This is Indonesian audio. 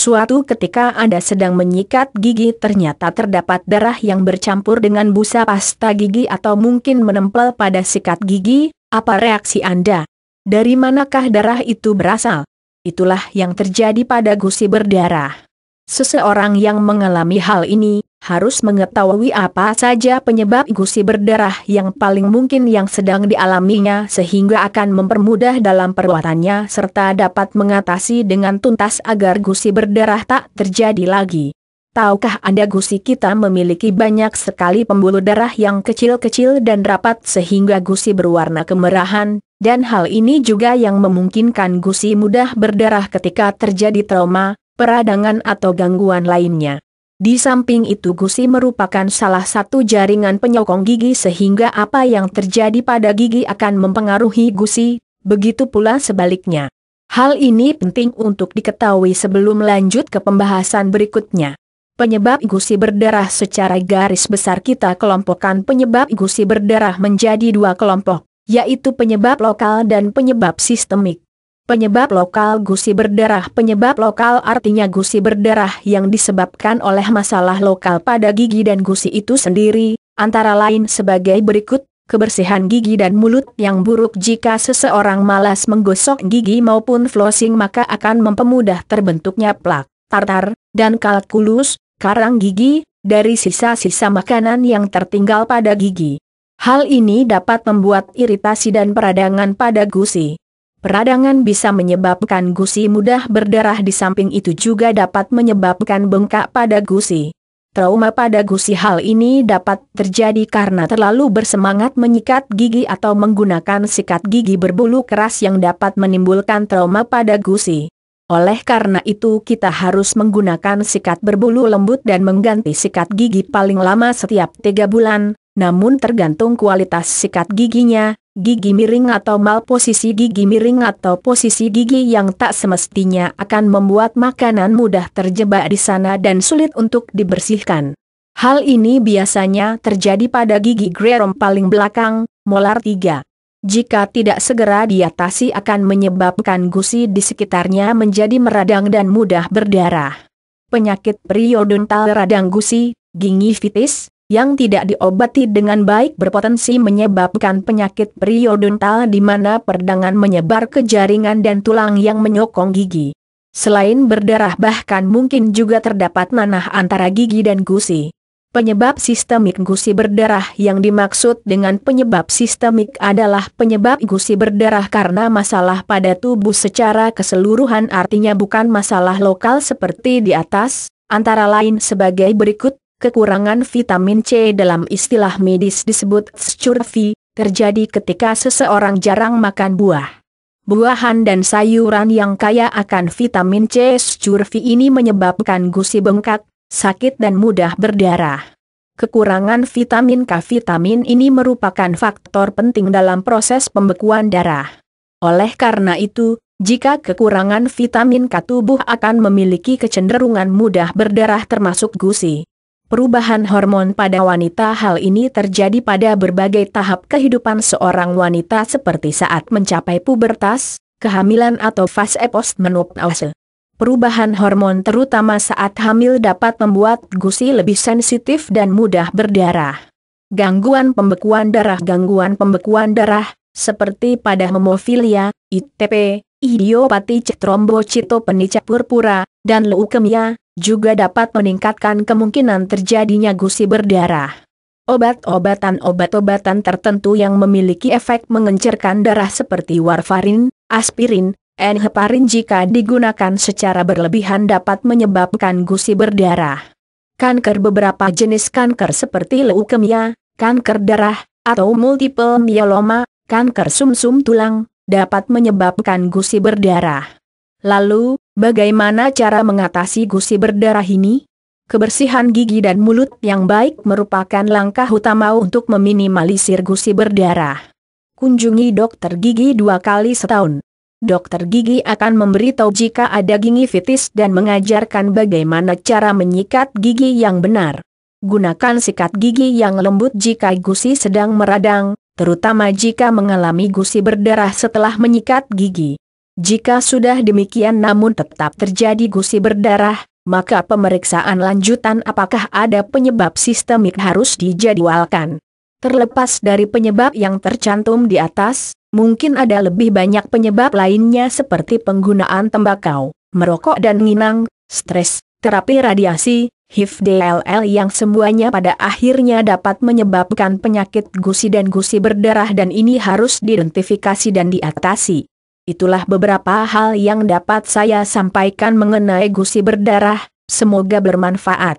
Suatu ketika Anda sedang menyikat gigi ternyata terdapat darah yang bercampur dengan busa pasta gigi atau mungkin menempel pada sikat gigi, apa reaksi Anda? Dari manakah darah itu berasal? Itulah yang terjadi pada gusi berdarah. Seseorang yang mengalami hal ini, harus mengetahui apa saja penyebab gusi berdarah yang paling mungkin yang sedang dialaminya sehingga akan mempermudah dalam perawatannya serta dapat mengatasi dengan tuntas agar gusi berdarah tak terjadi lagi. Tahukah Anda gusi kita memiliki banyak sekali pembuluh darah yang kecil-kecil dan rapat sehingga gusi berwarna kemerahan, dan hal ini juga yang memungkinkan gusi mudah berdarah ketika terjadi trauma, peradangan atau gangguan lainnya. Di samping itu gusi merupakan salah satu jaringan penyokong gigi sehingga apa yang terjadi pada gigi akan mempengaruhi gusi, begitu pula sebaliknya. Hal ini penting untuk diketahui sebelum lanjut ke pembahasan berikutnya. Penyebab gusi berdarah secara garis besar kita kelompokkan penyebab gusi berdarah menjadi dua kelompok, yaitu penyebab lokal dan penyebab sistemik. Penyebab lokal gusi berdarah. Penyebab lokal artinya gusi berdarah yang disebabkan oleh masalah lokal pada gigi dan gusi itu sendiri, antara lain sebagai berikut: kebersihan gigi dan mulut yang buruk. Jika seseorang malas menggosok gigi maupun flossing maka akan mempermudah terbentuknya plak, tartar, dan kalkulus, karang gigi, dari sisa-sisa makanan yang tertinggal pada gigi. Hal ini dapat membuat iritasi dan peradangan pada gusi. Peradangan bisa menyebabkan gusi mudah berdarah, di samping itu juga dapat menyebabkan bengkak pada gusi. Trauma pada gusi. Hal ini dapat terjadi karena terlalu bersemangat menyikat gigi atau menggunakan sikat gigi berbulu keras yang dapat menimbulkan trauma pada gusi. Oleh karena itu kita harus menggunakan sikat berbulu lembut dan mengganti sikat gigi paling lama setiap 3 bulan, namun tergantung kualitas sikat giginya. Gigi miring atau malposisi gigi miring atau posisi gigi yang tak semestinya akan membuat makanan mudah terjebak di sana dan sulit untuk dibersihkan. Hal ini biasanya terjadi pada gigi gerom paling belakang, molar 3. Jika tidak segera diatasi akan menyebabkan gusi di sekitarnya menjadi meradang dan mudah berdarah. Penyakit periodontal radang gusi, gingivitis, yang tidak diobati dengan baik berpotensi menyebabkan penyakit periodontal di mana peradangan menyebar ke jaringan dan tulang yang menyokong gigi. Selain berdarah bahkan mungkin juga terdapat nanah antara gigi dan gusi. Penyebab sistemik gusi berdarah. Yang dimaksud dengan penyebab sistemik adalah penyebab gusi berdarah karena masalah pada tubuh secara keseluruhan, artinya bukan masalah lokal seperti di atas, antara lain sebagai berikut. Kekurangan vitamin C, dalam istilah medis disebut scurvy, terjadi ketika seseorang jarang makan buah, buahan dan sayuran yang kaya akan vitamin C. Scurvy ini menyebabkan gusi bengkak, sakit dan mudah berdarah. Kekurangan vitamin K. Vitamin ini merupakan faktor penting dalam proses pembekuan darah. Oleh karena itu, jika kekurangan vitamin K, tubuh akan memiliki kecenderungan mudah berdarah termasuk gusi. Perubahan hormon pada wanita. Hal ini terjadi pada berbagai tahap kehidupan seorang wanita seperti saat mencapai pubertas, kehamilan atau fase postmenopause. Perubahan hormon terutama saat hamil dapat membuat gusi lebih sensitif dan mudah berdarah. Gangguan pembekuan darah. Gangguan pembekuan darah, seperti pada hemofilia, ITP, idiopati trombositopenia purpura, dan leukemia, juga dapat meningkatkan kemungkinan terjadinya gusi berdarah. Obat-obatan tertentu yang memiliki efek mengencerkan darah seperti warfarin, aspirin, heparin jika digunakan secara berlebihan dapat menyebabkan gusi berdarah. Kanker. Beberapa jenis kanker seperti leukemia, kanker darah, atau multiple myeloma, kanker sumsum tulang, dapat menyebabkan gusi berdarah. Lalu, bagaimana cara mengatasi gusi berdarah ini? Kebersihan gigi dan mulut yang baik merupakan langkah utama untuk meminimalisir gusi berdarah. Kunjungi dokter gigi 2 kali setahun. Dokter gigi akan memberitahu jika ada gingivitis dan mengajarkan bagaimana cara menyikat gigi yang benar. Gunakan sikat gigi yang lembut jika gusi sedang meradang, terutama jika mengalami gusi berdarah setelah menyikat gigi. Jika sudah demikian namun tetap terjadi gusi berdarah, maka pemeriksaan lanjutan apakah ada penyebab sistemik harus dijadwalkan. Terlepas dari penyebab yang tercantum di atas, mungkin ada lebih banyak penyebab lainnya seperti penggunaan tembakau, merokok dan nginang, stres, terapi radiasi, HIV/DLL yang semuanya pada akhirnya dapat menyebabkan penyakit gusi dan gusi berdarah dan ini harus diidentifikasi dan diatasi. Itulah beberapa hal yang dapat saya sampaikan mengenai gusi berdarah, semoga bermanfaat.